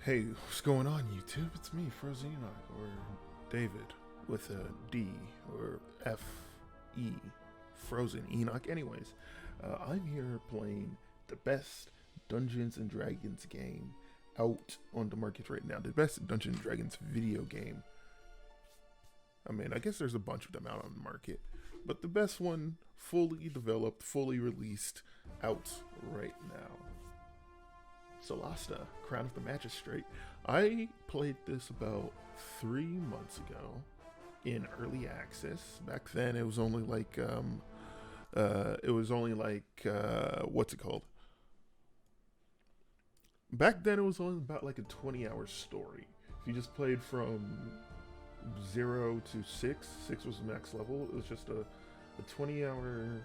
Hey, what's going on, YouTube? It's me, Frozen Enoch, or David, with a D, or F-E, Frozen Enoch. Anyways, I'm here playing the best Dungeons and Dragons game out on the market right now. The best Dungeons and Dragons video game. I mean, I guess there's a bunch of them out on the market, but the best one, fully developed, fully released, out right now. Solasta, Crown of the Magistrate. I played this about 3 months ago in early access. Back then, it was only like, what's it called? Back then, it was only about like a 20-hour story. If you just played from 0 to 6, 6 was the max level. It was just a 20-hour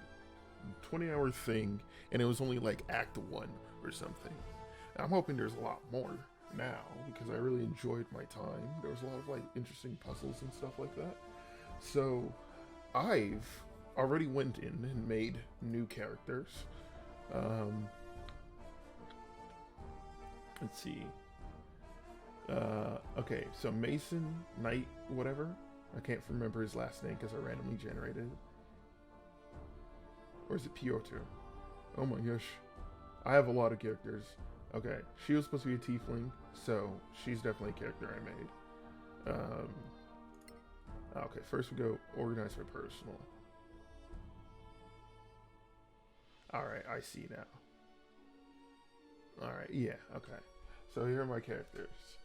thing, and it was only like Act 1 or something. I'm hoping there's a lot more now because I really enjoyed my time. There was a lot of like interesting puzzles and stuff like that. So I've already went in and made new characters. Let's see. Okay, so Mason Knight, whatever. I can't remember his last name because I randomly generated it. Or is it Piotr? Oh my gosh. I have a lot of characters. Okay, she was supposed to be a tiefling, so she's definitely a character I made. Okay, first we go organize my personal. Alright, I see now. Alright, yeah, okay. So here are my characters.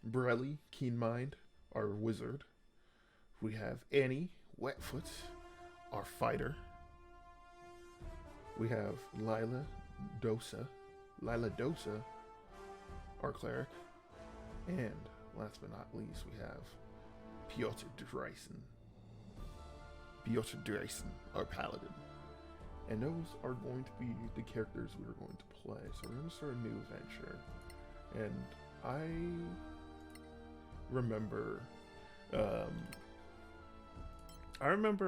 Borelli, Keen Mind, our wizard. We have Annie, Wetfoot, our fighter. We have Lila Dosa, our cleric, and last but not least, we have Piotr Dreisen, our paladin. And those are going to be the characters we are going to play. So we're going to start a new adventure, and I remember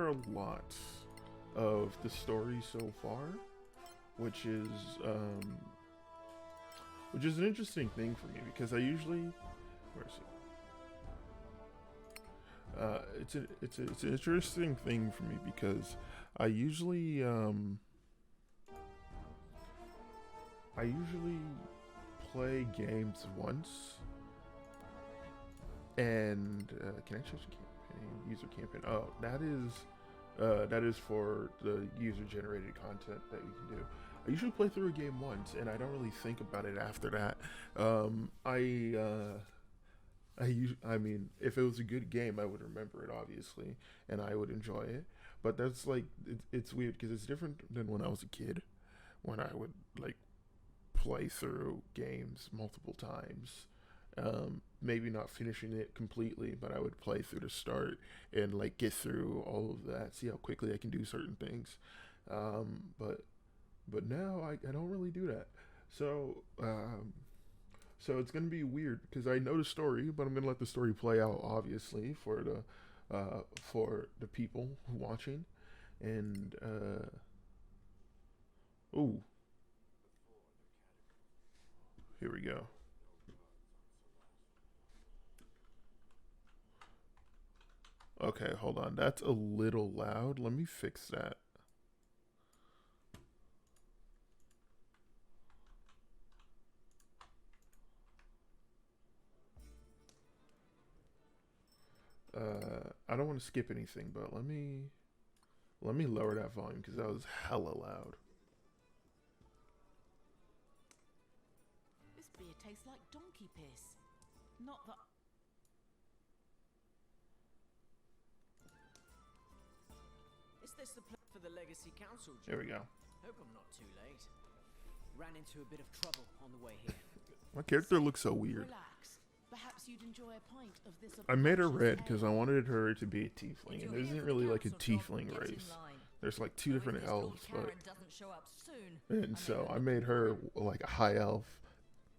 a lot of the story so far, which is an interesting thing for me because I usually, where is it? It's an interesting thing for me because I usually play games once, and can I change the campaign? User campaign. Oh, that is for the user-generated content that you can do. I usually play through a game once, and I don't really think about it after that. I mean, if it was a good game, I would remember it, obviously, and I would enjoy it. But that's like, it's weird because it's different than when I was a kid, when I would like play through games multiple times. Maybe not finishing it completely, but I would play through the start and like get through all of that, see how quickly I can do certain things. But now I don't really do that. So it's gonna be weird because I know the story, but I'm gonna let the story play out, obviously, for the people watching. And ooh, here we go. Okay, hold on. That's a little loud. Let me fix that. I don't want to skip anything, but let me lower that volume because that was hella loud. This beer tastes like donkey piss. Not that. Is this the plan for the Legacy Council? There we go. Hope I'm not too late. Ran into a bit of trouble on the way here. My character looks so weird. Relax. Perhaps you'd enjoy a pint of this. I made her red because I wanted her to be a tiefling, and there isn't really like a tiefling race. There's like 2 different elves, and so I made her like a high elf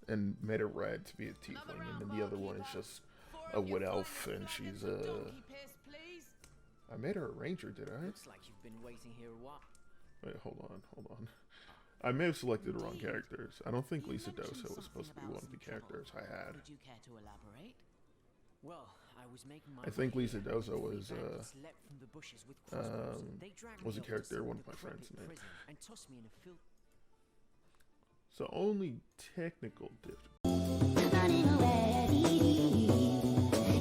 and made her red to be a tiefling, and then the other one is just a wood elf, and she's a. I made her a ranger, did I? Looks like you've been waiting here a while. Wait, hold on. I may have selected the wrong Indeed. characters. I don't think You Lisa mentioned Doso was supposed to be something one of about the some trouble. characters I had. Would you care to elaborate? Well, I was making my I think way Lisa here. Doso Three was bandits leapt from the bushes with crossbows. They dragged was a me off to character some one of my decrepit friends named. prison and tossed me in a field. So only technical difference. Running away.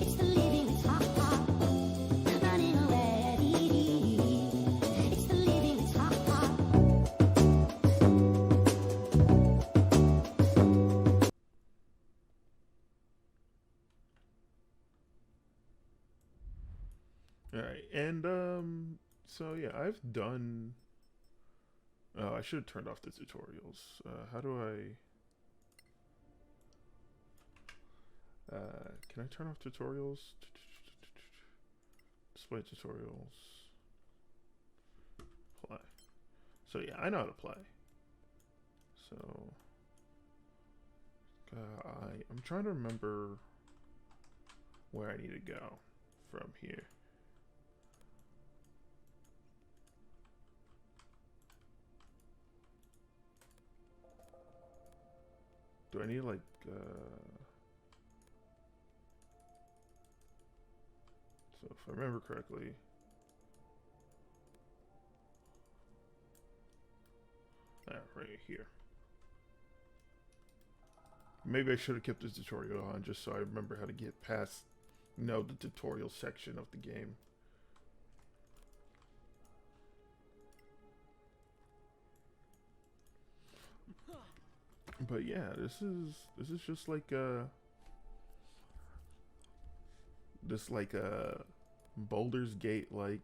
It's the living that's hot, hot. Running away. It's the living that's hot, hot. All right, and so yeah, I've done. Oh, I should have turned off the tutorials. How do I? Can I turn off tutorials? Display tutorials. Play. So yeah, I know how to play. So I'm trying to remember where I need to go from here. Do I need like so if I remember correctly, right here. Maybe I should have kept this tutorial on just so I remember how to get past, the tutorial section of the game. But yeah, this is just like a Baldur's Gate like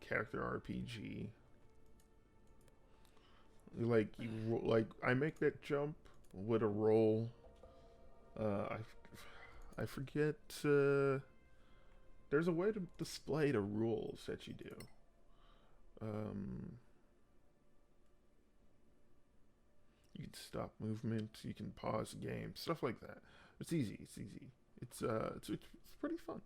character RPG. Like I make that jump with a roll. I forget. There's a way to display the rules that you do. You can stop movement. You can pause the game. Stuff like that. It's easy. It's easy. It's pretty fun.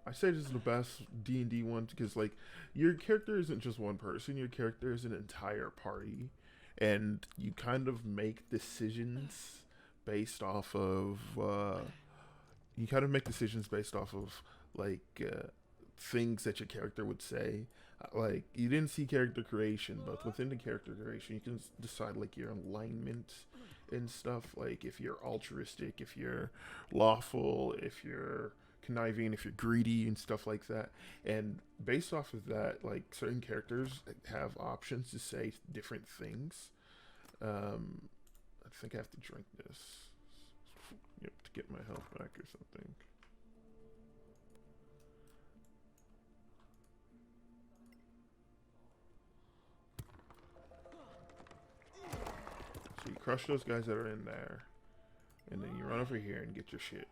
I say this is the best D&D one because like your character isn't just one person. Your character is an entire party, and you kind of make decisions based off of. You kind of make decisions based off of like things that your character would say. Like you didn't see character creation, but within the character creation, you can decide like your alignment and stuff. Like if you're altruistic, if you're lawful, if you're conniving, if you're greedy, and stuff like that. And based off of that, like certain characters have options to say different things. I think I have to drink this. Yep, to get my health back or something. So you crush those guys that are in there, and then you run over here and get your shit.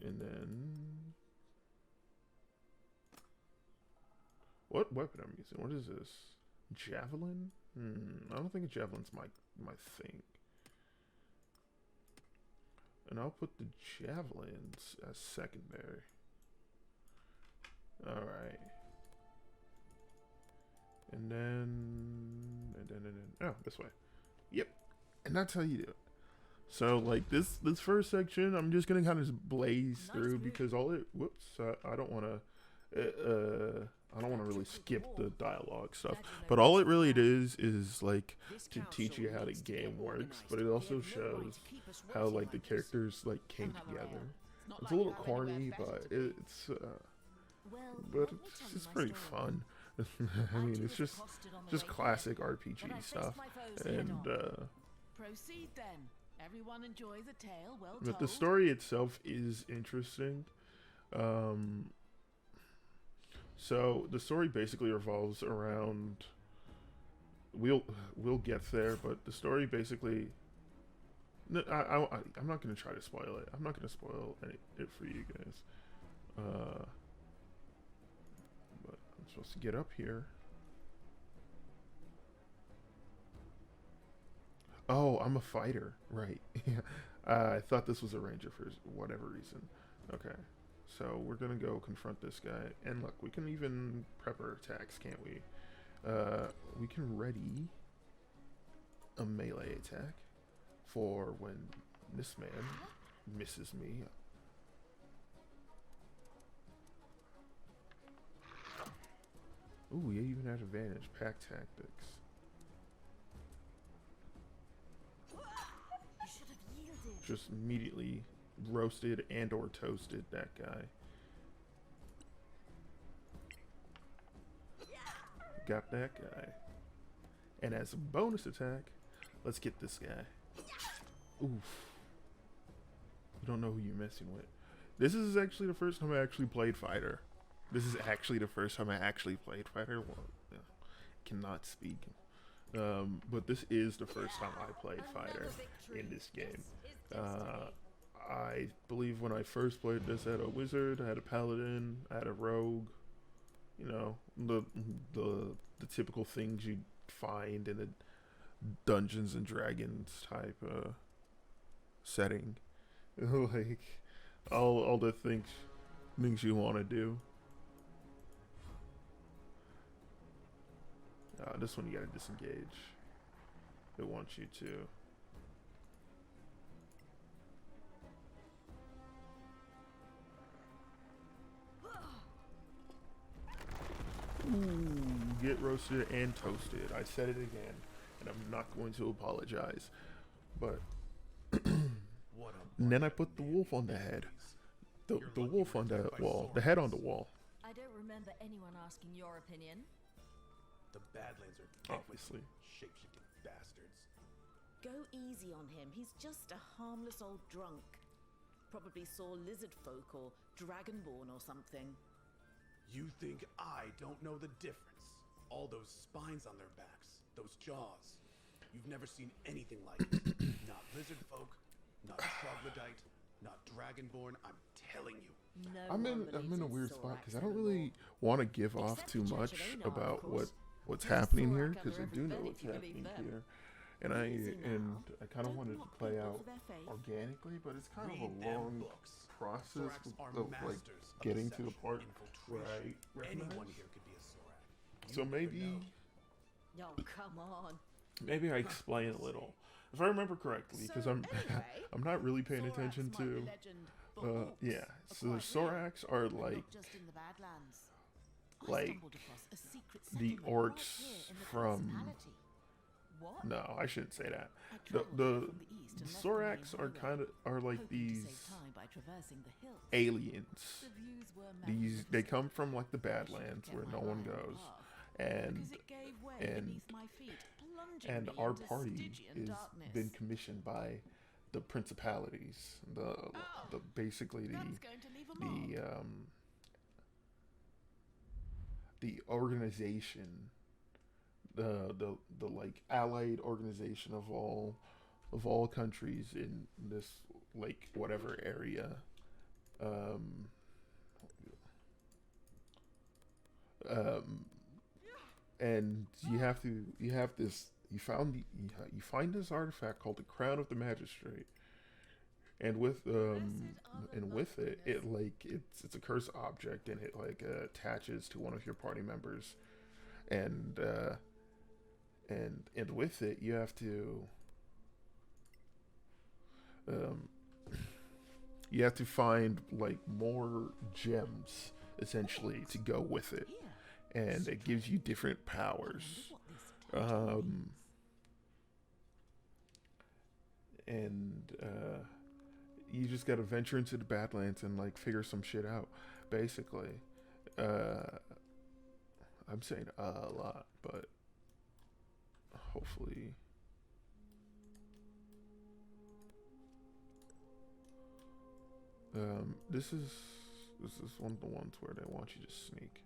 And then what weapon I'm using? What is this? Javelin? I don't think a javelin's my thing. And I'll put the javelins as secondary. Alright. And then oh, this way. Yep. And that's how you do it. So like this first section, I'm just gonna kind of just blaze through because all it. Whoops, I don't want to. I don't want to really skip the dialogue stuff, but all it really is like to teach you how the game works. But it also shows how like the characters like came together. It's a little corny, but it's pretty fun. I mean, it's just classic RPG stuff, and proceed then. Everyone enjoys a tale well told. but the story itself is interesting. So the story basically revolves around. We'll get there, but the story basically. No, I'm not gonna try to spoil it. I'm not gonna spoil it for you guys. But I'm supposed to get up here. Oh, I'm a fighter, right? I thought this was a ranger for whatever reason. Okay, So we're gonna go confront this guy. And look, we can even prep our attacks, can't we? We can ready a melee attack for when this man misses me. Ooh, you even had advantage. Pack tactics. You should have yielded. Just immediately roasted and or toasted that guy. Got that guy. And as a bonus attack, let's get this guy. Oof. You don't know who you're messing with. This is actually the first time I actually played Fighter. This is actually the first time I actually played Fighter. Well, yeah, cannot speak. But this is the first time I played Fighter in this game. I believe when I first played this, I had a wizard, I had a paladin, I had a rogue. You know, the typical things you'd find in a Dungeons and Dragons type setting. Like all the things you want to do. This one you gotta disengage. It wants you to. Ooh, get roasted and toasted. I said it again, and I'm not going to apologize. But and then I put the wolf on the head. The wolf on the wall. The head on the wall. I don't remember anyone asking your opinion. The Badlands are Obviously. shape-shifting bastards. Go easy on him. He's just a harmless old drunk. Probably saw lizard folk or dragonborn or something. You think I don't know the difference? All those spines on their backs, those jaws. You've never seen anything like it. Not lizard folk, not troglodyte, not dragonborn. I'm telling you. No I'm one in a believes weird in spot Sorax because I don't anymore. really want to give off Except too the Church much of Anar, of about course. what's There's happening Sorak here under because I every do know bed what's if you believe happening them. here, and Easy now. I kind of Don't wanted to mock play people out for their faith. organically, but it's kind Read of a them long books. process Sorax are of like masters of getting to the deception, part where I infiltration. Anyone recognize. here could be a Sorak. So You never maybe know. Oh, come on. I explain a little, if I remember correctly, because So, I'm anyway, I'm not really paying Sorax attention might be to. legend, but orcs Yeah, are so the quite real, Sorax are and like not just in the Badlands. I like stumbled across a secret the settlement right orcs here in the from. Principality. What? No, I shouldn't say that. I The travelled the, here from the east the and left the Sorax main are highway, like hoping to these save time by traversing the hills. aliens. The views were They magnificent. come from like the I should have Badlands kept where my no one eye on the goes, path, and because it gave way and beneath my feet, plunging and me our into party Stygian is darkness. been commissioned by the principalities, the basically That's going to leave a mark. the organization, the like allied organization of all countries in this like whatever area. And you find this artifact called the Crown of the Magistrate, and with it's a cursed object, and it like attaches to one of your party members, and with it you have to find like more gems essentially to go with it, and it gives you different powers. You just gotta venture into the Badlands and like figure some shit out, basically. I'm saying a lot, but hopefully. This is one of the ones where they want you to sneak.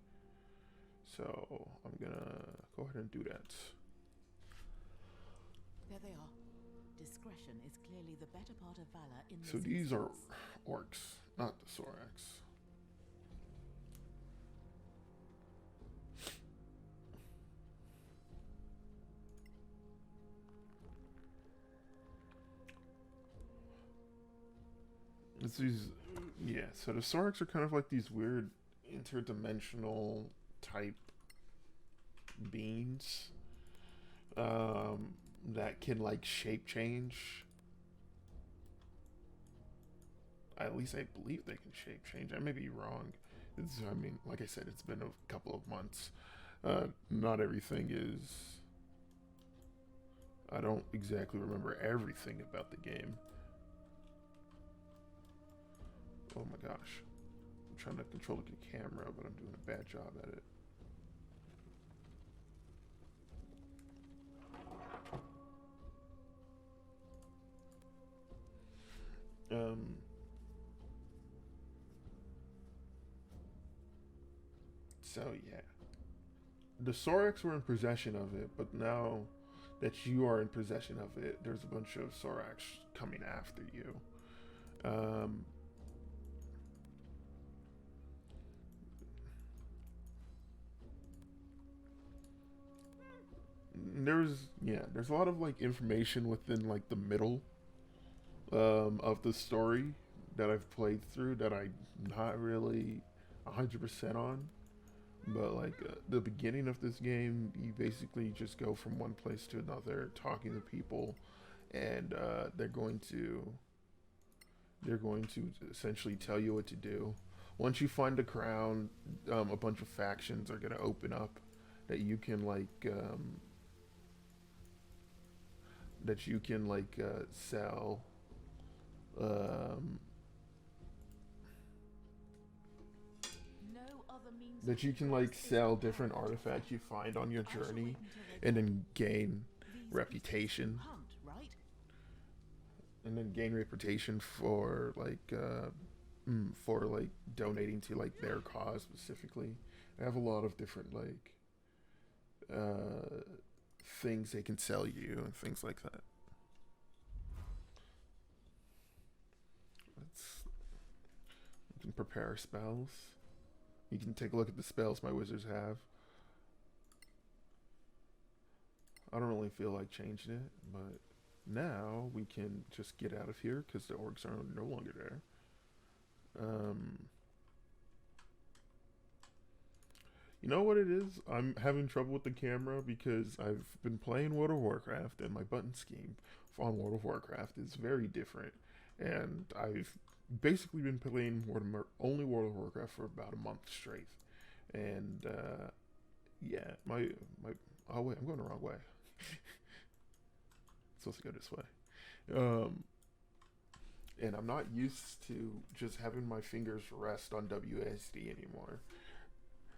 So I'm gonna go ahead and do that. There they are. Discretion is clearly the better part of valor in this So these are instance. orcs, not the Sorax. It's these Yeah, so the Soraks are kind of like these weird interdimensional type beings that can like shape change. At least I believe they can shape change. I may be wrong. I mean, like I said, it's been a couple of months. Not everything is. I don't exactly remember everything about the game. Oh my gosh. I'm trying to control the camera, but I'm doing a bad job at it. So yeah. The Soraks were in possession of it, but now that you are in possession of it, there's a bunch of Soraks coming after you. There's a lot of like information within like the middle of the story that I've played through that I'm not really 100% on. But like the beginning of this game, you basically just go from one place to another, talking to people, and they're going to essentially tell you what to do. Once you find the crown, a bunch of factions are gonna open up that you can sell. That you can like sell different artifacts you find on your journey and then gain reputation. And then gain reputation for donating to like their cause specifically. I have a lot of different like things they can sell you and things like that. You can prepare spells. You can take a look at the spells my wizards have. I don't really feel like changing it, but now we can just get out of here because the orcs are no longer there. You know what it is? I'm having trouble with the camera because I've been playing World of Warcraft and my button scheme on World of Warcraft is very different. And I've basically been playing only World of Warcraft for about a month straight. And yeah, oh wait, I'm going the wrong way. Supposed to go this way. And I'm not used to just having my fingers rest on WSD anymore.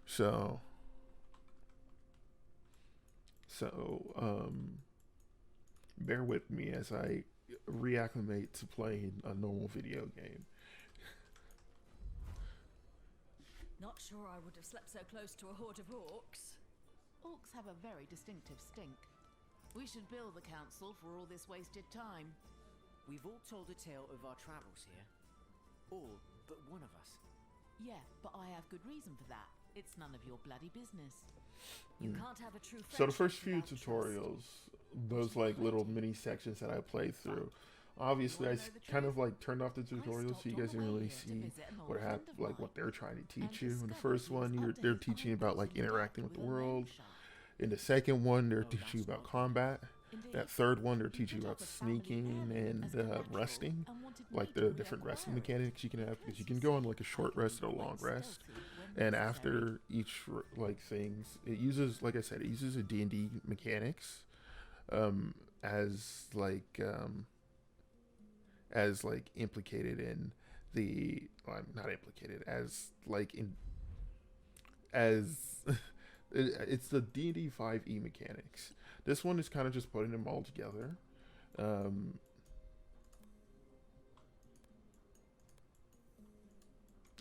So bear with me as I reacclimate to playing a normal video game. Not sure I would have slept so close to a horde of orcs. Orcs have a very distinctive stink. We should bill the council for all this wasted time. We've all told a tale of our travels here. All but one of us. Yeah, but I have good reason for that. It's none of your bloody business. You can't have a true friendship. So the first few without tutorials, trust. those like little mini sections that I played through, obviously I kind of like turned off the tutorials so you guys can really see what they're trying to teach you. In the first one, they're teaching about like interacting with the world. In the second one, they're teaching you about combat. That third one, they're teaching you about sneaking and resting, like the different resting mechanics you can have, because you can go on like a short rest and a long rest. And after each like things, it uses, like I said, it uses a D&D mechanics as implicated in the not implicated as like in as it's the D&D 5e mechanics. This one is kind of just putting them all together.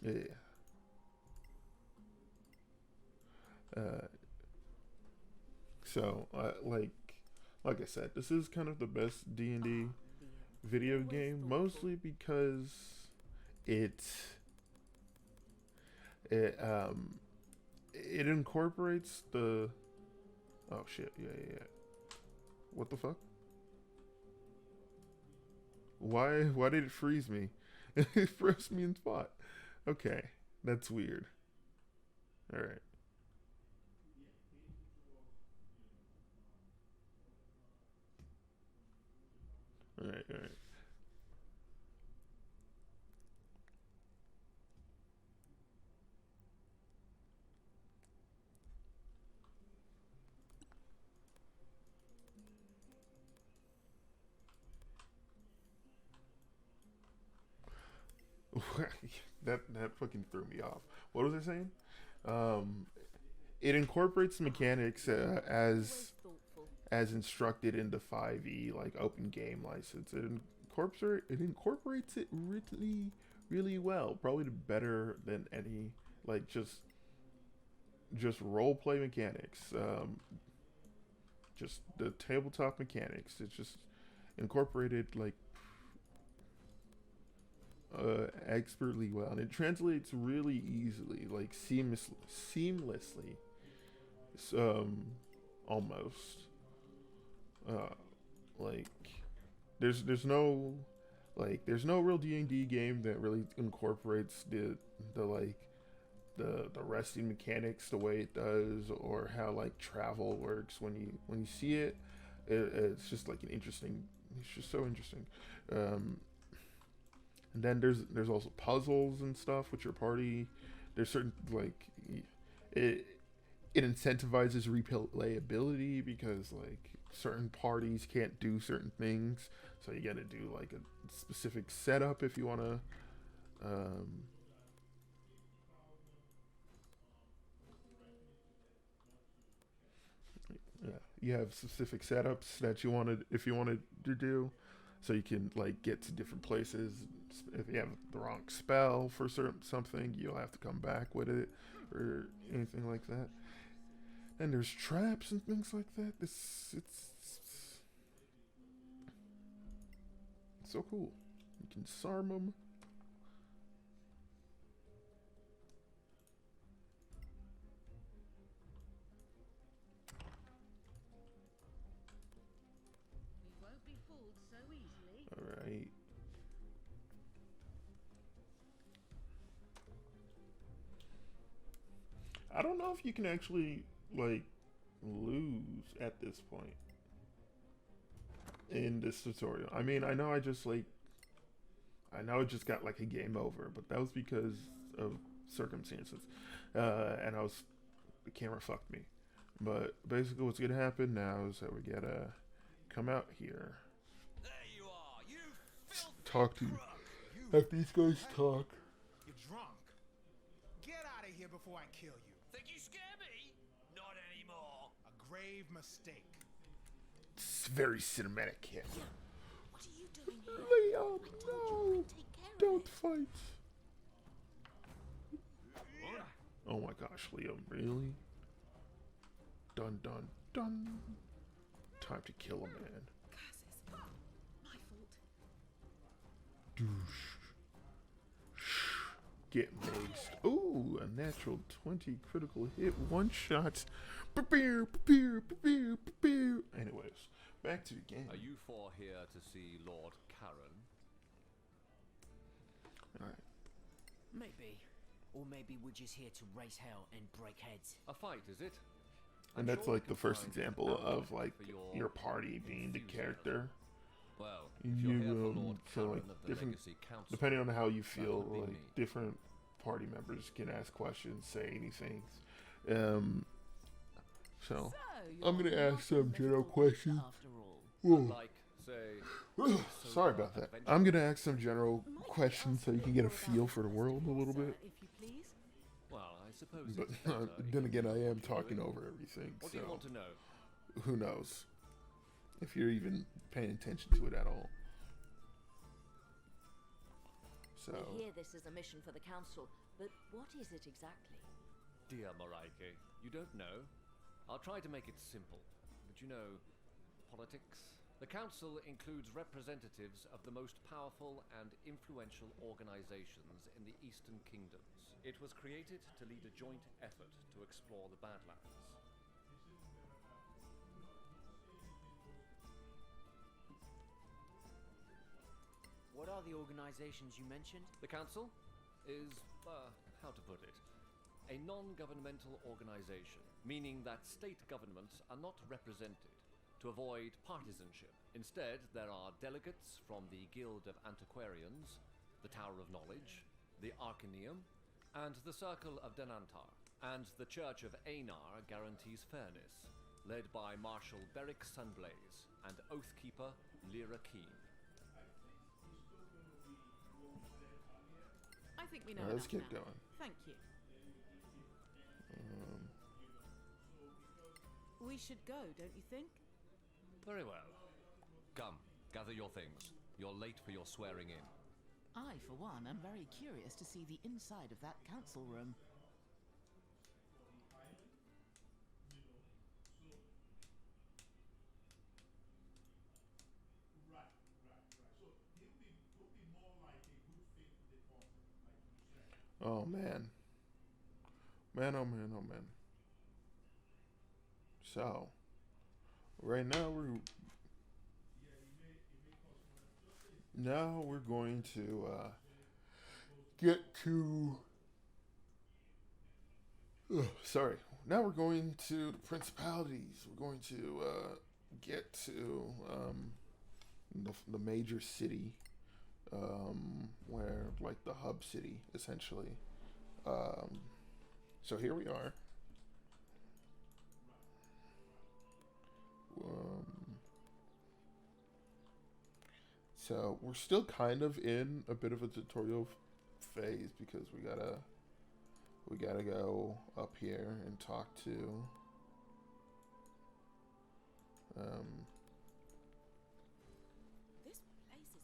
Yeah. So, like I said, this is kind of the best D&D video game, mostly because it incorporates the... Oh shit, yeah. What the fuck? Why did it freeze me? It froze me in spot. Okay, that's weird. All right. All right. All right. That fucking threw me off. What was I saying? Um, it incorporates mechanics Always thoughtful. as instructed in the 5e like open game license. It incorporates it really well. Probably better than any like just role play mechanics. Just the tabletop mechanics. It's just incorporated like expertly well, and it translates really easily, like seamlessly, um, almost. Uh, like there's no real D&D game that really incorporates the like the resting mechanics the way it does, or how like travel works when you see it. It's just like an interesting. It's just so interesting. And then there's also puzzles and stuff with your party. There's certain like it it incentivizes replayability because like certain parties can't do certain things, so you got to do like a specific setup if you want to. Um, yeah, you have specific setups that you wanted if you wanted to do, so you can like get to different places. If you have the wrong spell for certain something, you'll have to come back with it or anything like that. And there's traps and things like that. It's so cool. You can disarm them. We won't be fooled so easily. All right. I don't know if you can actually like lose at this point in this tutorial. I mean, I know I just got like a game over, but that was because of circumstances. And the camera fucked me. But basically what's gonna happen now is that we gotta come out here. There you are, you filthy Talk to you. crook. Have these guys talk. You're drunk. Get out of here before I kill you. Think you scare me? Not anymore. A grave mistake. It's very cinematic here. What are you doing here? Leon, I told you no! I'd take care of Don't it. fight. Oh my gosh, Liam, really? Dun dun dun. Time to kill a man. Curses. My fault. Douche. Get maced. Ooh, a natural 20 critical hit, one shot. Anyways, back to the game. Are you four here to see Lord Karen? Alright. Maybe. Or maybe we're just here to raise hell and break heads. A fight, is it? And I'm that's sure like we the can first find example an of outlet like for your party being the enthusiasm. character. Well, if you're here for Lord so Karen like of the different, Legacy Council, depending on how you feel, would be like me. different party members can ask questions, say anything. So I'm gonna ask some general questions. After all. Whoa. like, say, Sorry about that. I'm gonna ask some general questions so you can get a feel for the world a little bit. If you please. well, I suppose But it's better then if again, you I am do talking it. over everything, What do you so want to know? who knows if you're even paying attention to it at all. So We hear this is a mission for the council, but what is it exactly? Dear Moraike, you don't know? I'll try to make it simple. But you know, politics? The council includes representatives of the most powerful and influential organizations in the Eastern Kingdoms. It was created to lead a joint effort to explore the Badlands. What are the organizations you mentioned? The council is, how to put it, a non-governmental organization, meaning that state governments are not represented. To avoid partisanship, instead there are delegates from the Guild of Antiquarians, the Tower of Knowledge, the Arcaneum, and the Circle of Denantar. And the Church of Einar guarantees fairness, led by Marshal Beric Sunblaze and Oathkeeper Lyra Keen. I think we know Let's enough get now. going. Thank you. We should go, don't you think? Very well. Come, gather your things. You're late for your swearing in. I, for one, am very curious to see the inside of that council room. Oh man. Man, oh man, oh man. So, right now we're going to get to sorry. Now we're going to the principalities. We're going to get to the major city, where like the hub city essentially. So here we are. So we're still kind of in a bit of a tutorial phase because we gotta go up here and talk to This place is magic.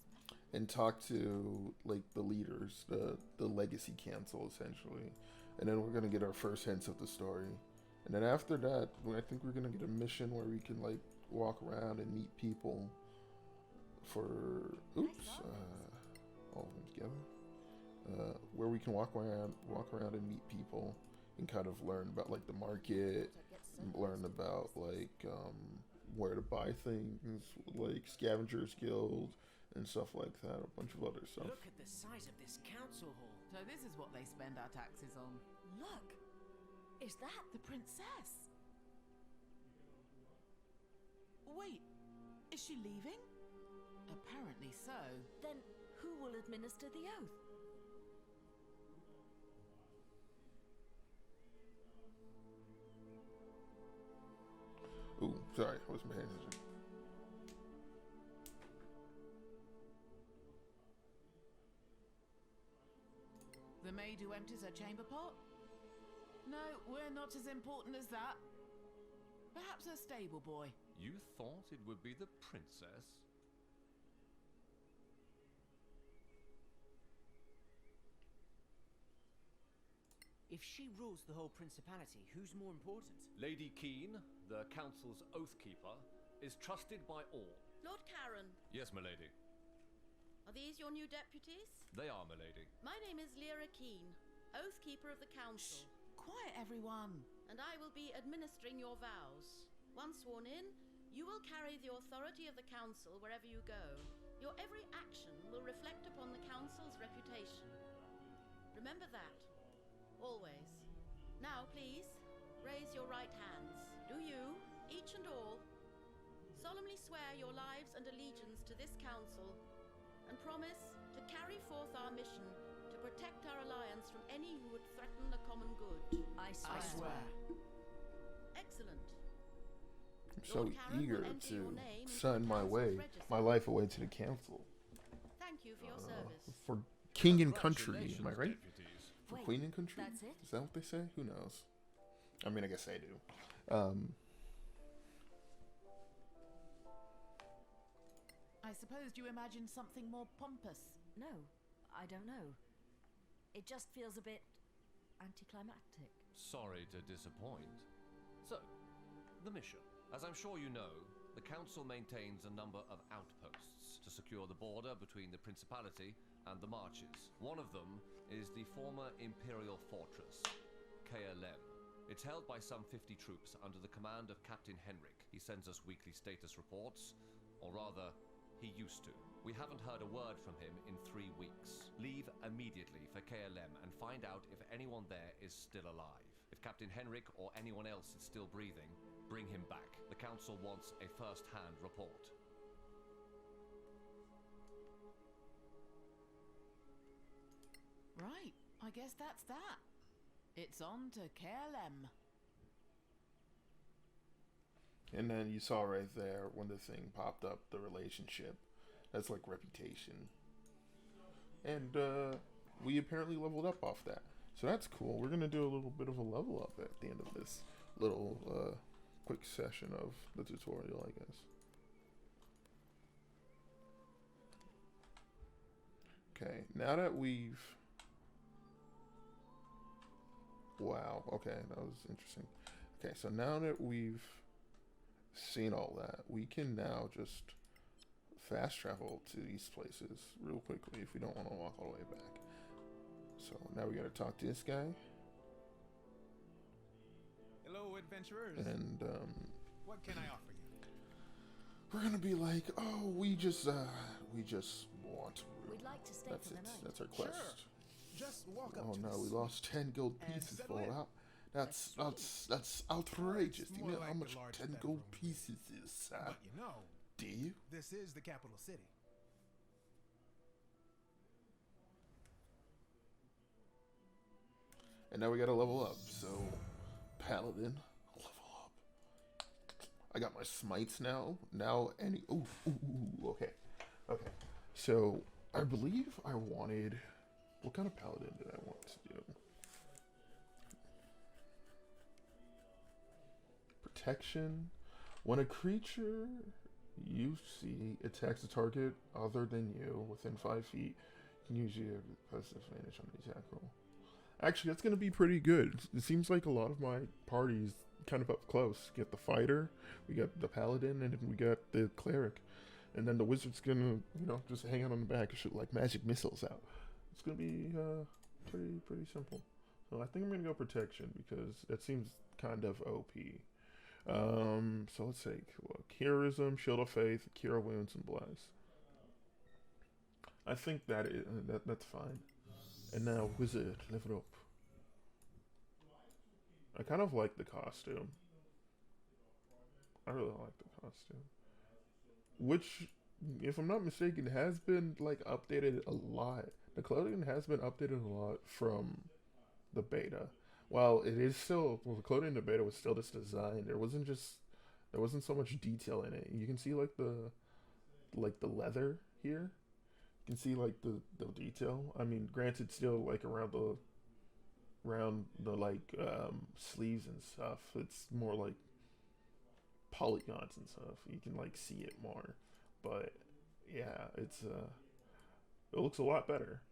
and talk to like the leaders, the legacy council essentially, and then we're gonna get our first hints of the story, and then after that I think we're gonna get a mission where we can like walk around and meet people for all of them together, where we can walk around and meet people and kind of learn about like the market, learn about like where to buy things, like Scavengers Guild and stuff like that, a bunch of other stuff. Look at the size of this council hall. So this is what they spend our taxes on. Look! Is that The princess! Wait, is she leaving? Apparently so. Then who will administer the oath? Ooh, sorry, I wasn't paying attention. The maid who empties her chamber pot? No, we're not as important as that. Perhaps her stable boy. You thought it would be the princess? If she rules the whole principality, who's more important? Lady Keen, the council's oathkeeper, is trusted by all. Lord Karen, Yes, milady. are these your new deputies? They are, milady. My name is Lyra Keen, Oathkeeper of the Council, Quiet, everyone. and I will be administering your vows. Once sworn in, you will carry the authority of the Council wherever you go. Your every action will reflect upon the Council's reputation. Remember that. Always. Now, please, raise your right hands. Do you, each and all, solemnly swear your lives and allegiance to this council, and promise to carry forth our mission to protect our alliance from any who would threaten the common good? I swear. I swear. Excellent. I'm so Lord Karen will eager enter to your name into sign the my council's register. life away to the council. Thank you for your service. For king and country, am I right? Deputies. For Wait, queen and country? that's it? Is that what they say? Who knows? I mean, I guess I do. I suppose you imagined something more pompous. No, I don't know. It just feels a bit anticlimactic. Sorry to disappoint. So, the mission. As I'm sure you know, the council maintains a number of outposts to secure the border between the principality and the marches. One of them is the former imperial fortress, KLM. It's held by some 50 troops under the command of Captain Henrik. He sends us weekly status reports, or rather, he used to. We haven't heard a word from him in 3 weeks. Leave immediately for KLM and find out if anyone there is still alive. If Captain Henrik or anyone else is still breathing, bring him back. The Council wants a first-hand report. Right, I guess that's that. It's on to KLM. And then you saw right there when the thing popped up, the relationship. That's like reputation. And we apparently leveled up off that. So that's cool. We're going to do a little bit of a level up at the end of this little quick session of the tutorial, I guess. Okay, now that we've... Wow, okay, that was interesting. Okay, so now that we've seen all that, we can now just fast travel to these places real quickly if we don't want to walk all the way back. So now we gotta talk to this guy. Hello, adventurers. And what can I offer you? we're gonna be like, oh, we just want room. We'd like to stay That's for the it. night. That's our quest. Sure. Just walk up Oh to no, the we suite lost 10 gold and pieces settle for in. that. That's outrageous. Do you more know like how the much largest 10 bedroom gold would be. pieces is, sir? But you know, Do you? this is the capital city. And now we gotta level up. So, Paladin, level up. I got my smites now. Now any. Ooh, okay. Okay. So, I believe I wanted. What kind of Paladin did I want to do? Protection. When a creature you see attacks a target other than you within 5 feet, you can use your positive advantage on the attack roll. Actually, that's going to be pretty good. It seems like a lot of my parties kind of up close. Get the fighter, we got the paladin, and then we got the cleric. And then the wizard's going to, just hang out on the back and shoot like magic missiles out. It's going to be pretty simple. So I think I'm going to go protection because that seems kind of OP. So let's take Curism, Shield of Faith, Cure Wounds, and Bless. I think that's fine. And now Wizard, live it up. I kind of like the costume. I really like the costume. Which, if I'm not mistaken, has been updated a lot. The clothing has been updated a lot from the beta. While it is still, the clothing in the beta was still this design. There wasn't so much detail in it. You can see the leather here. You can see the detail. I mean, granted, still around the sleeves and stuff. It's more like polygons and stuff. You can see it more. But yeah, it looks a lot better.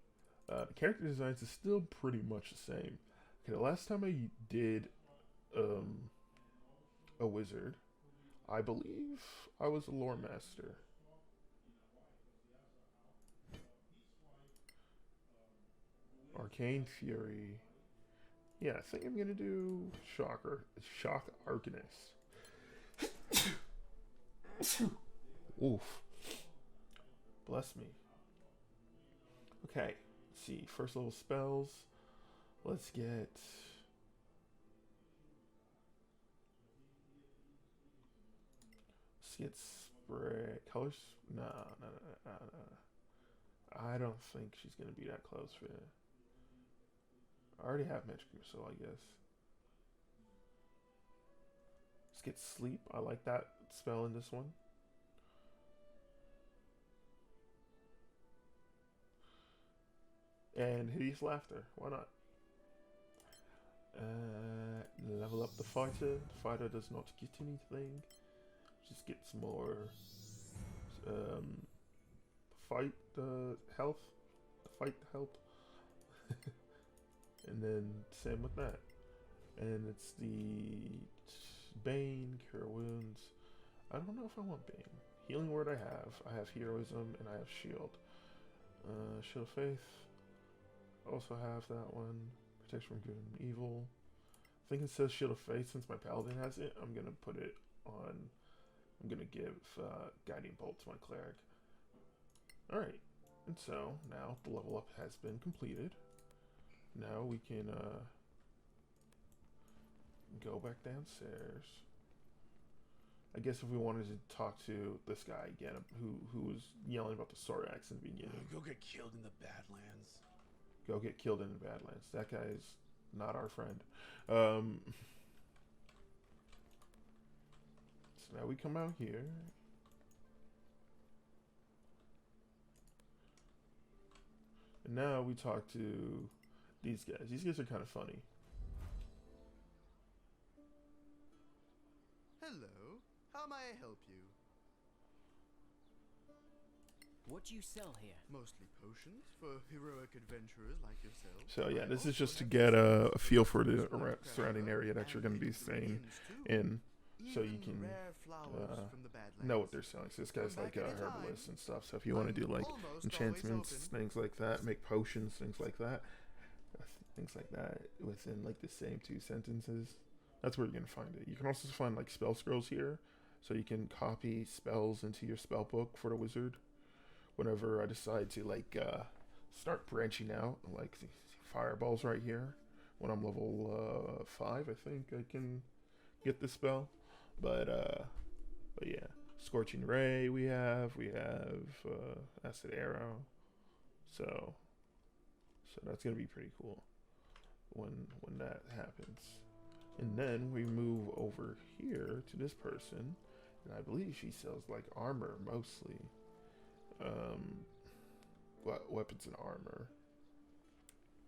The character designs is still pretty much the same. Okay, the last time I did a wizard, I believe I was a lore master. Arcane Fury. Yeah, I think I'm gonna do Shock Arcanist. Oof. Bless me. Okay, let's see. First level spells. Let's get... spray... Colors? No. I don't think she's gonna be that close for it. I already have Magic Missile, I guess. Let's get Sleep. I like that spell in this one. And Hideous Laughter. Why not? Level up the fighter. The fighter does not get anything. Just gets more fight health. Fight help. And then same with that. And it's the Bane, Cure Wounds. I don't know if I want Bane. Healing Word I have Heroism, and I have Shield. Shield of Faith. Also have that one. Protection from Good and Evil. I think it says Shield of Faith since my Paladin has it. I'm gonna put it on. I'm gonna give Guiding Bolt to my Cleric. Alright, and so now the level up has been completed. Now we can go back downstairs. I guess if we wanted to talk to this guy again, who was yelling about the Sorax in the beginning. Go get killed in the Badlands. Go get killed in the Badlands. That guy's not our friend. So now we come out here. And now we talk to these guys. These guys are kind of funny. Hello. How may I help you? What do you sell here? Mostly potions for heroic adventurers like yourself. So yeah, this is just to get a feel for the surrounding area that you're going to be staying in, so you can know what they're selling. So this guy's like a herbalist and stuff. So if you want to do like enchantments, things like that, make potions, things like that within like the same 2 sentences, that's where you're going to find it. You can also find like spell scrolls here, so you can copy spells into your spell book for the wizard. Whenever I decide to like start branching out, like fireballs right here, when I'm level 5, I think I can get the spell. But yeah, Scorching Ray we have Acid Arrow, so that's gonna be pretty cool when that happens. And then we move over here to this person, and I believe she sells like armor mostly. Weapons and armor.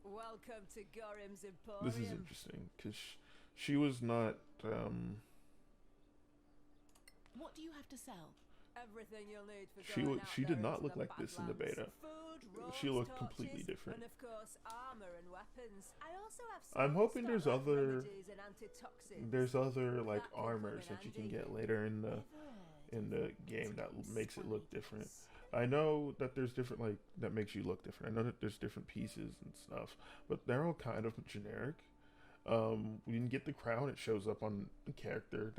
Welcome to Gorim's Emporium. This is interesting because she was not. What do you have to sell? Everything you'll need for She did not look like this in the beta. She looked completely different. And of course, armor and weapons. I also have I'm hoping there's other antitoxins. like armors that you can get later in the game that makes it look different. I know that there's different, like, that makes you look different. I know that there's different pieces and stuff, but they're all kind of generic. When you get the crown, it shows up on the character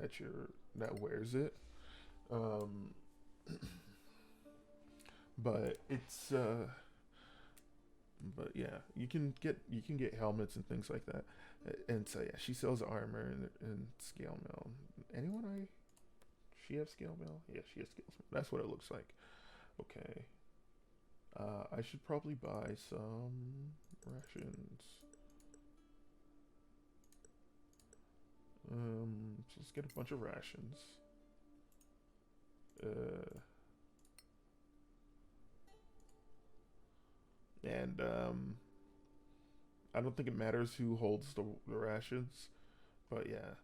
that wears it. But it's but yeah, you can get helmets and things like that. And so yeah, she sells armor and scale mail. She have scale mail? Yeah, she has scale mail. That's what it looks like. Okay. I should probably buy some rations. So let's get a bunch of rations. And I don't think it matters who holds the rations, but yeah.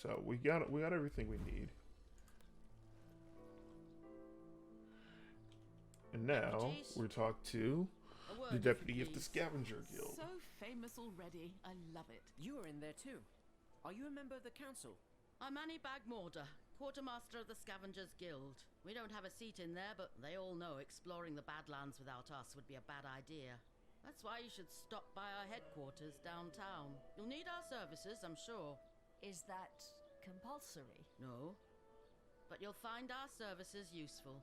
So we got everything we need. And now we're talked to the deputy of the Scavenger Guild. So famous already. I love it. You are in there too. Are you a member of the council? I'm Annie Bagmorder, quartermaster of the Scavengers Guild. We don't have a seat in there, but they all know exploring the Badlands without us would be a bad idea. That's why you should stop by our headquarters downtown. You'll need our services, I'm sure. Is that compulsory? No, but you'll find our services useful.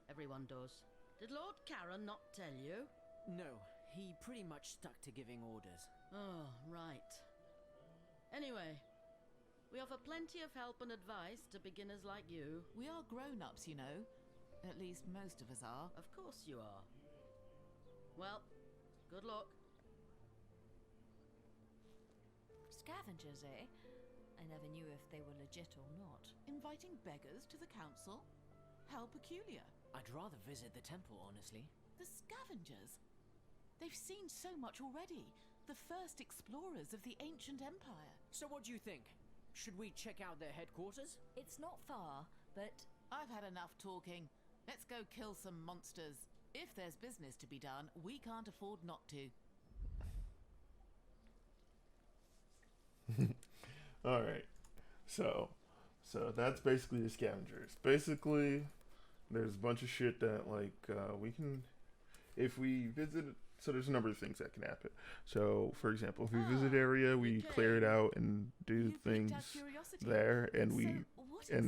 Everyone does. Did Lord Karen not tell you? No, he pretty much stuck to giving orders. Oh, right. Anyway, we offer plenty of help and advice to beginners like you. We are grown-ups, you know. At least most of us are. Of course you are. Well, good luck. Scavengers, eh? I never knew if they were legit or not. Inviting beggars to the council? How peculiar. I'd rather visit the temple, honestly. The Scavengers? They've seen so much already. The first explorers of the ancient empire. So what do you think? Should we check out their headquarters? It's not far, but... I've had enough talking. Let's go kill some monsters. If there's business to be done, we can't afford not to. Alright. So that's basically the Scavengers. Basically, there's a bunch of shit that, like, we can... If we visit So there's a number of things that can happen. So, for example, if we visit area, we clear it out and do things there, and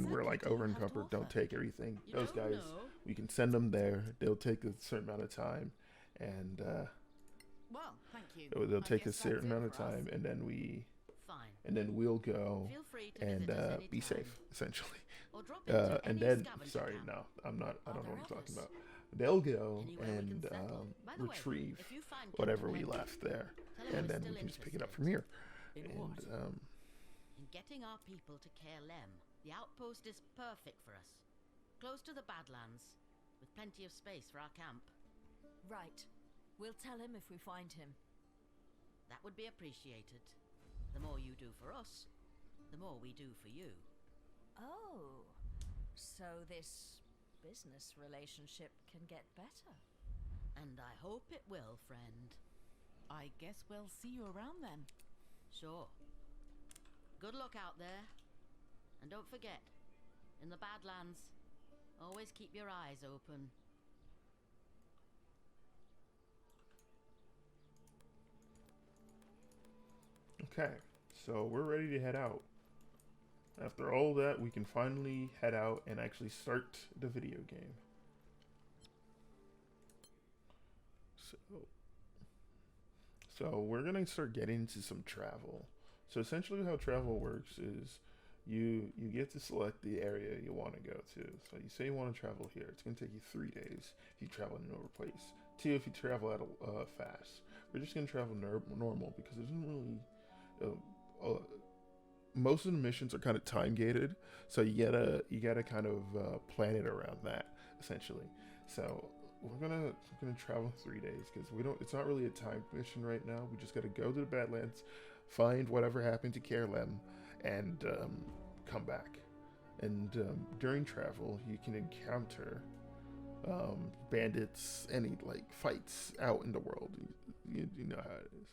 we're like over encumbered. Don't take everything. Those guys, we can send them there. They'll take a certain amount of time, and well, thank you. they'll take a certain amount of time, and then we'll go and be safe, essentially. And then, sorry, no, I'm not. I don't know what I'm talking about. They'll go and retrieve whatever we left there, and then we can just pick it up from here. And in getting our people to Lem, the outpost is perfect for us. Close to the Badlands, with plenty of space for our camp. Right. We'll tell him if we find him. That would be appreciated. The more you do for us, the more we do for you. Oh, so this business relationship can get better. And I hope it will, friend. I guess we'll see you around then. Sure. Good luck out there. And don't forget, in the Badlands, always keep your eyes open. Okay, so we're ready to head out. After all that, we can finally head out and actually start the video game. So we're gonna start getting into some travel. So essentially how travel works is you get to select the area you want to go to. So you say you want to travel here. It's going to take you 3 days if you travel in over place. 2 if you travel at a fast. We're just going to travel normal because it doesn't really... most of the missions are kind of time gated, so you gotta kind of plan it around that, essentially. So we're gonna travel 3 days because it's not really a time mission right now. We just gotta go to the Badlands, find whatever happened to Lem, and come back. And during travel, you can encounter bandits, any like fights out in the world. You know how it is,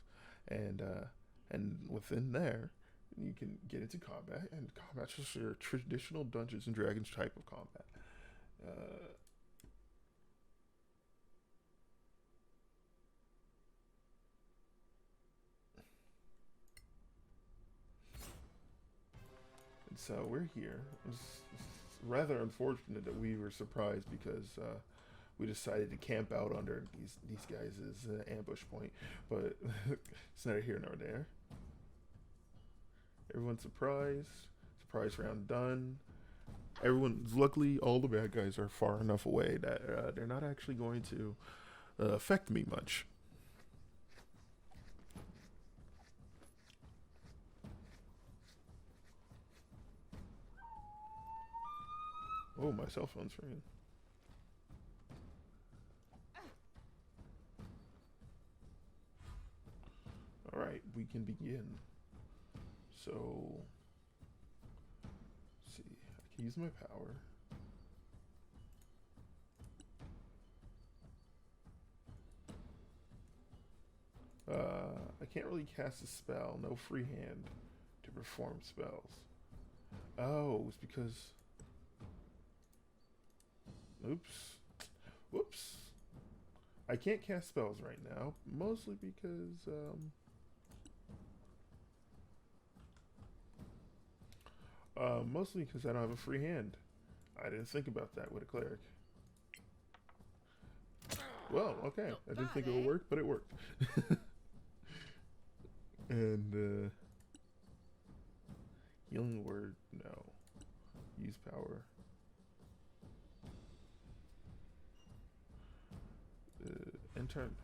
and within there, you can get into combat, and combat's just your traditional Dungeons and Dragons type of combat. And so we're here. It's rather unfortunate that we were surprised because we decided to camp out under these guys' ambush point, but it's neither here nor there. Everyone's surprised. Surprise round done. Luckily, all the bad guys are far enough away that they're not actually going to affect me much. Oh, my cell phone's ringing. All right, we can begin. So, let's see, I can use my power. I can't really cast a spell, no free hand to perform spells. Oh, it's because, whoops. I can't cast spells right now, mostly because, mostly because I don't have a free hand. I didn't think about that with a cleric. Well, okay. I didn't think it would work, but it worked. And, healing word, no. Use power. Intern.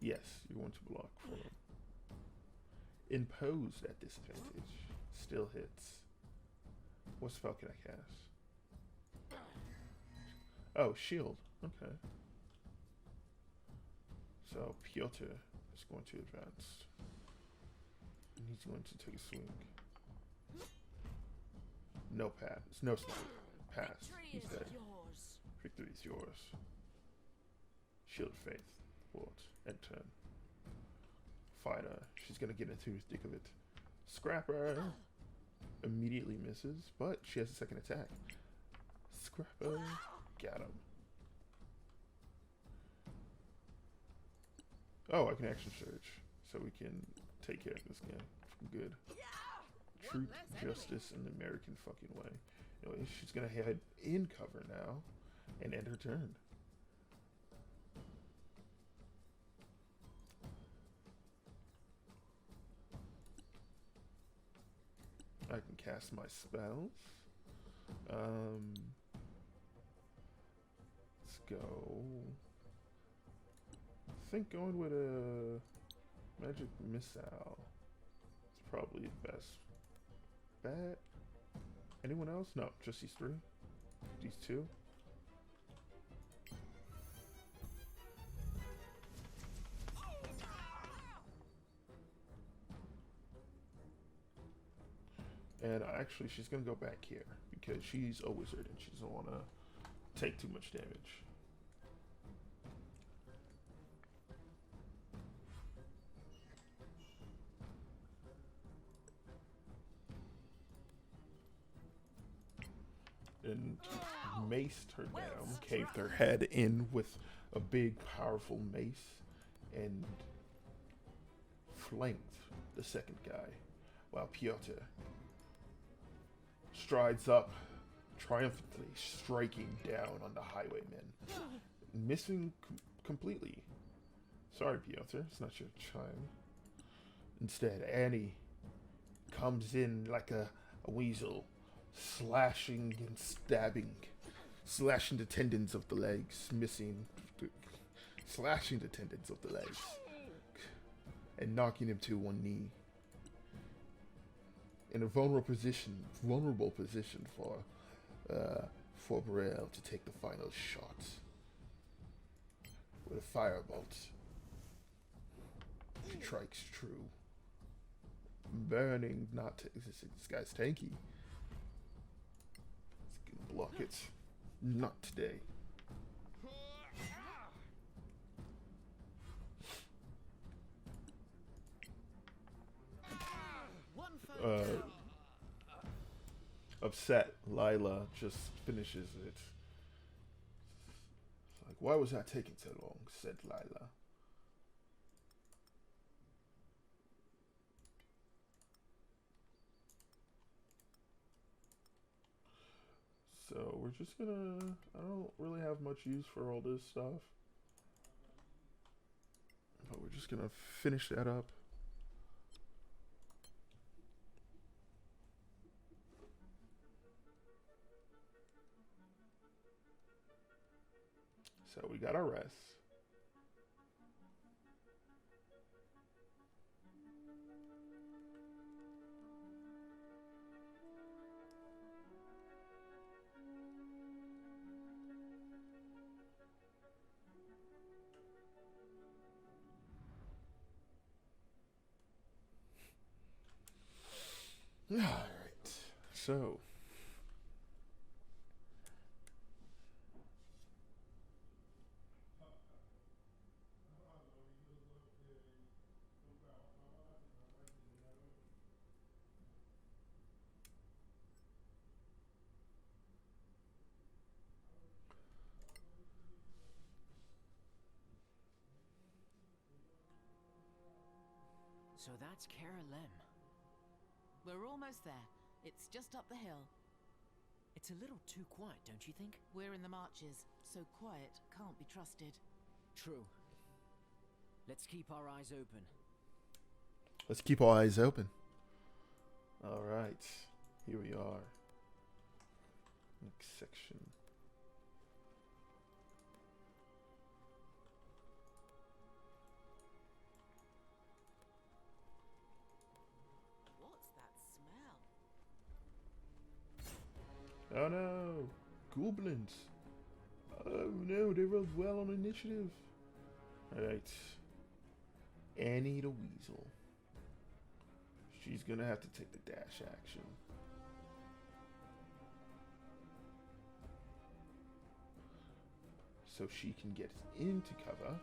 Yes, you want to block for them. Imposed at disadvantage. Still hits. What spell can I cast? Oh, shield. Okay. So Piotr is going to advance. And he's going to take a swing. No pass. No snap. Pass. He's dead. Victory is yours. Shield of Faith. What? End turn. Fighter. She's gonna get into the thick of it. Scrapper. Immediately misses, but she has a second attack. Scrapper. Got him. Oh, I can action search, so we can take care of this guy. Good. Truth, justice, and the American fucking way. Anyway, she's gonna head in cover now and end her turn. I can cast my spells. Let's go. I think going with a magic missile is probably the best bet. Anyone else? No, just these three. These two. And actually, she's gonna go back here because she's a wizard and she doesn't want to take too much damage. And maced her down, caved her head in with a big, powerful mace, and flanked the second guy, while Piotr strides up, triumphantly striking down on the highwaymen, missing completely. Sorry, Piotr, it's not your time. Instead, Annie comes in like a weasel, slashing and stabbing, slashing the tendons of the legs, slashing the tendons of the legs, and knocking him to one knee. In a vulnerable position for Burrell to take the final shot with a firebolt. Strikes true. Burning, not this guy's tanky. It's gonna block it. Not today. Upset, Lila just finishes it. It's like, why was that taking so long? Said Lila. So we're just gonna, I don't really have much use for all this stuff. But we're just gonna finish that up. So we got our rest. All right. So So that's Carolem. We're almost there. It's just up the hill. It's a little too quiet, don't you think? We're in the marches, so quiet can't be trusted. True. Let's keep our eyes open. let's keep our eyes open. All right, here we are. Next section. What's that smell? Oh no, goblins. Oh no, they rolled well on initiative. All right, Annie the Weasel. She's gonna have to take the dash action. So she can get into cover.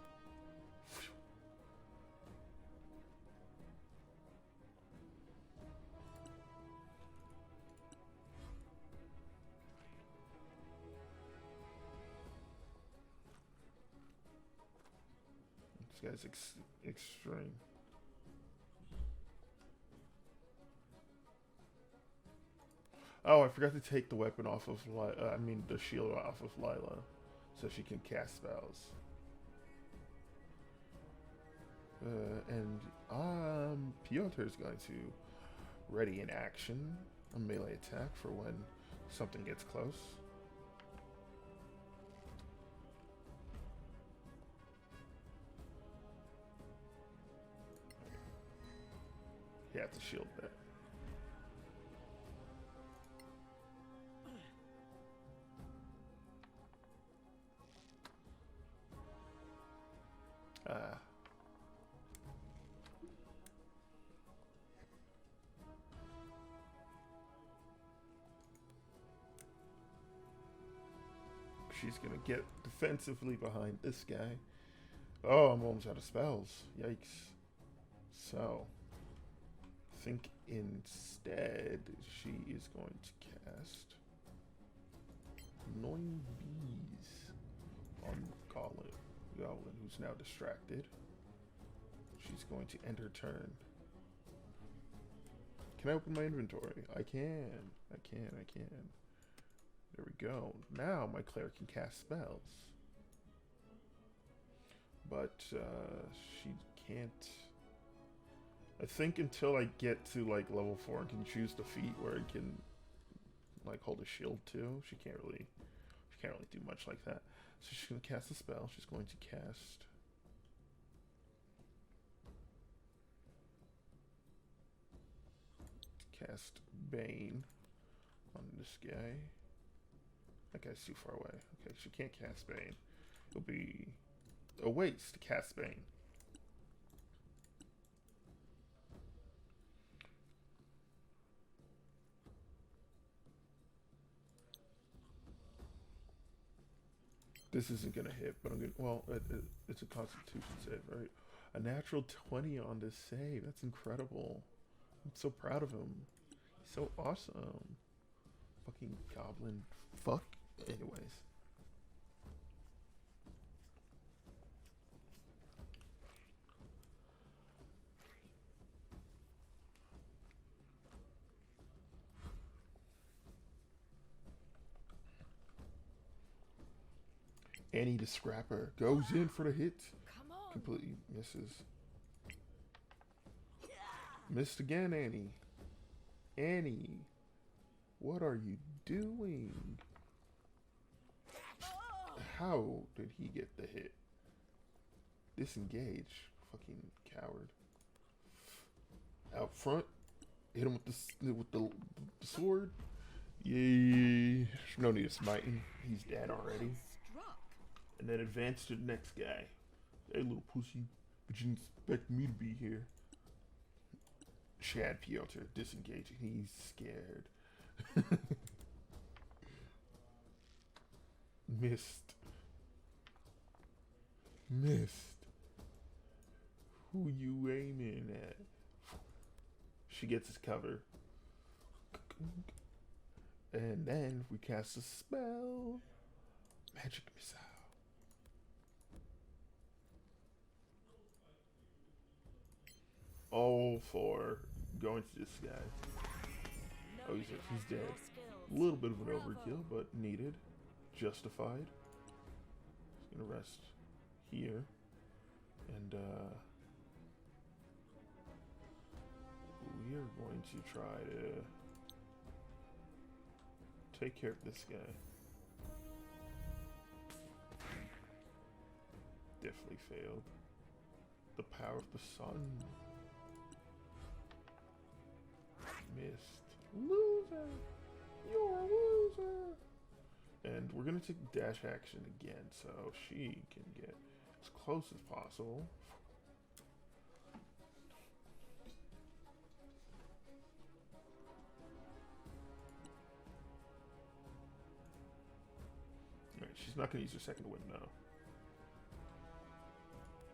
This guy's extreme. Oh, I forgot to take the weapon off of the shield off of Lila, so she can cast spells. And Piotr is going to ready in action a melee attack for when something gets close. You have to shield that. She's gonna get defensively behind this guy. Oh, I'm almost out of spells. Yikes. So, I think instead she is going to cast Annoying Bees on Goblin, who's now distracted. She's going to end her turn. Can I open my inventory? I can. There we go. Now my cleric can cast spells. But she can't. I think until I get to like level 4 and can choose the feat where I can like hold a shield too, she can't really do much like that. So she's gonna cast a spell. She's going to cast Bane on this guy. That guy's too far away. Okay, she can't cast Bane. It'll be a waste to cast Bane. This isn't gonna hit, but I'm gonna. Well, it's a Constitution save, right? A natural 20 on this save. That's incredible. I'm so proud of him. He's so awesome. Fucking goblin. Fuck. Anyways. Annie the Scrapper goes in for the hit. Come on. Completely misses. Missed again, Annie. Annie, what are you doing? How did he get the hit? Disengage. Fucking coward. Out front. Hit him with the sword. Yay. No need of smiting. He's dead already. And then advance to the next guy. Hey, little pussy. But you didn't expect me to be here. Chad Piotr disengaging. He's scared. Missed. Who you aiming at? She gets his cover. And then we cast a spell. Magic missile. All for going to this guy. Oh, he's dead. A little bit of an overkill, but needed. Justified. He's gonna rest here. And we are going to try to take care of this guy. Definitely failed. The power of the sun. Missed. Loser! You're a loser! And we're gonna take dash action again so she can get as close as possible. Alright, she's not gonna use her second wind now.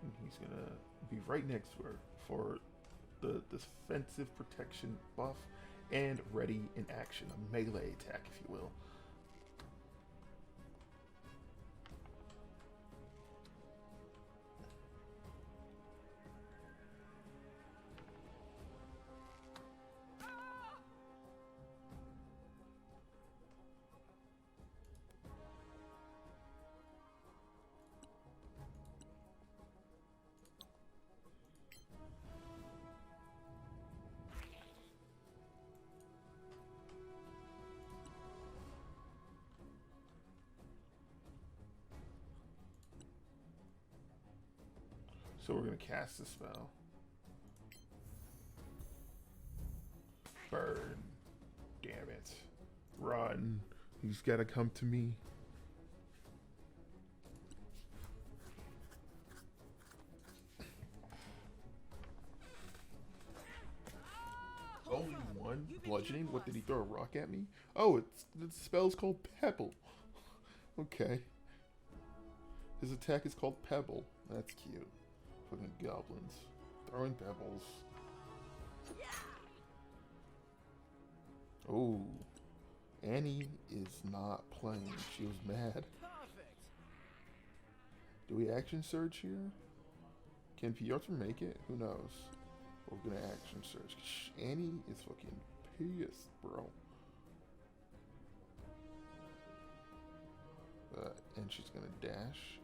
And he's gonna be right next to her for the defensive protection buff and ready in action, a melee attack, if you will. So we're gonna cast the spell. Burn. Damn it. Run. He's gotta come to me. Only one bludgeoning? What, did he throw a rock at me? Oh, the spell's called Pebble. Okay. His attack is called Pebble. That's cute. Fucking goblins. Throwing pebbles. Oh. Annie is not playing. She was mad. Do we action surge here? Can Piotr make it? Who knows? We're gonna action surge. Annie is fucking pissed, bro. And she's gonna dash.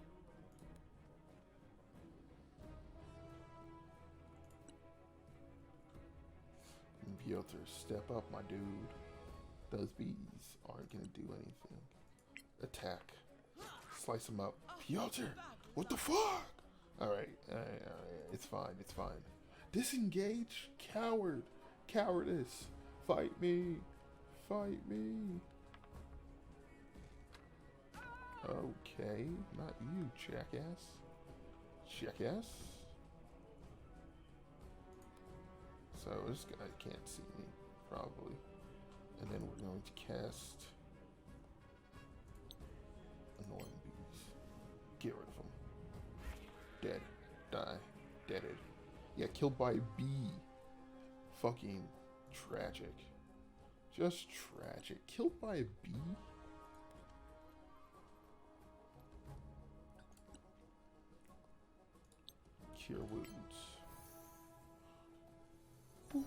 And Piotr, step up, my dude. Those bees aren't gonna do anything. Attack. Slice him up. Piotr! What the fuck? Alright, it's fine, it's fine. Disengage? Coward. Cowardice. Fight me. Fight me. Okay, not you, jackass. Jackass? So this guy can't see me, probably. And then we're going to cast Annoying Bees. Get rid of them. Dead. Die. Deaded. Yeah, killed by a bee. Fucking tragic. Just tragic. Killed by a bee? Cure wounds. You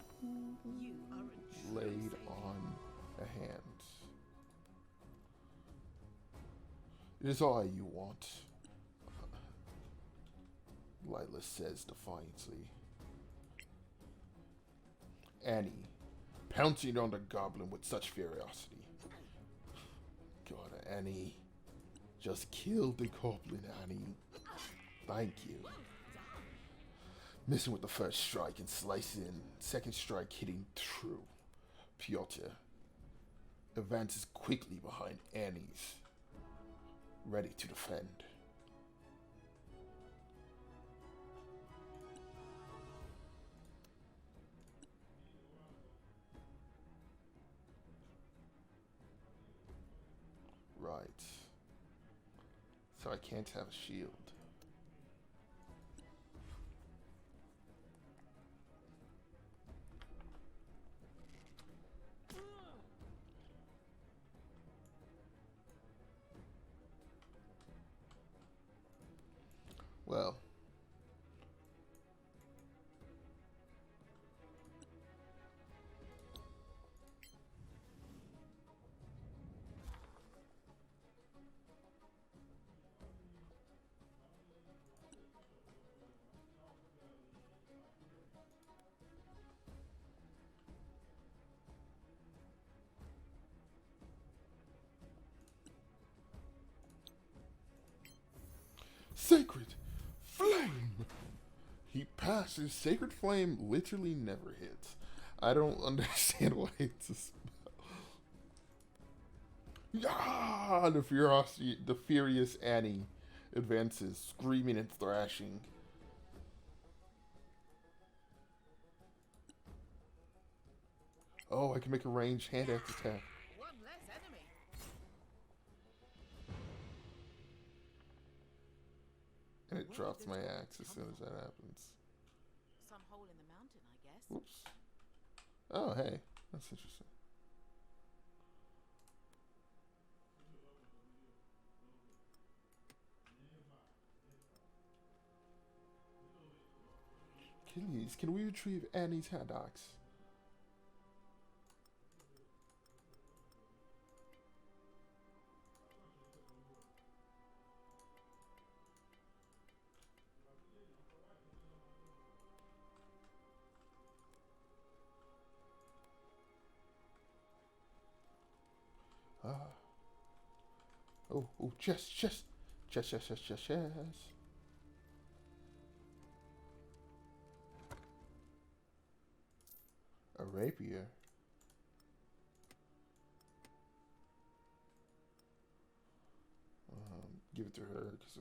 are a Laid on a hand. It is I you want. Lila says defiantly. Annie, pouncing on the goblin with such ferocity. God, Annie. Just kill the goblin, Annie. Thank you. Missing with the first strike and slicing. Second strike hitting true. Piotr advances quickly behind Annie's. Ready to defend. Right. So I can't have a shield. Well. Sacred Flame! He passes. Sacred Flame literally never hits. I don't understand why it's a spell. Ah, the furious Annie advances, screaming and thrashing. Oh, I can make a ranged hand axe attack. One less enemy. And it drops my axe as soon as that happens. Some hole in the mountain, I guess. Whoops. Oh, hey. That's interesting. Please, can we retrieve Annie's hand axe? Oh, chest. A rapier. Give it to her, 'cause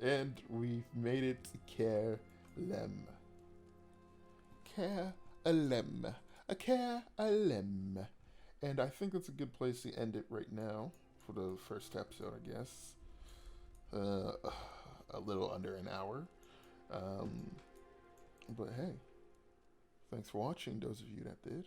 and we've made it to Care Lem. Care Lem. A Care Lem. And I think that's a good place to end it right now for the first episode, I guess. A little under an hour. But hey, thanks for watching, those of you that did.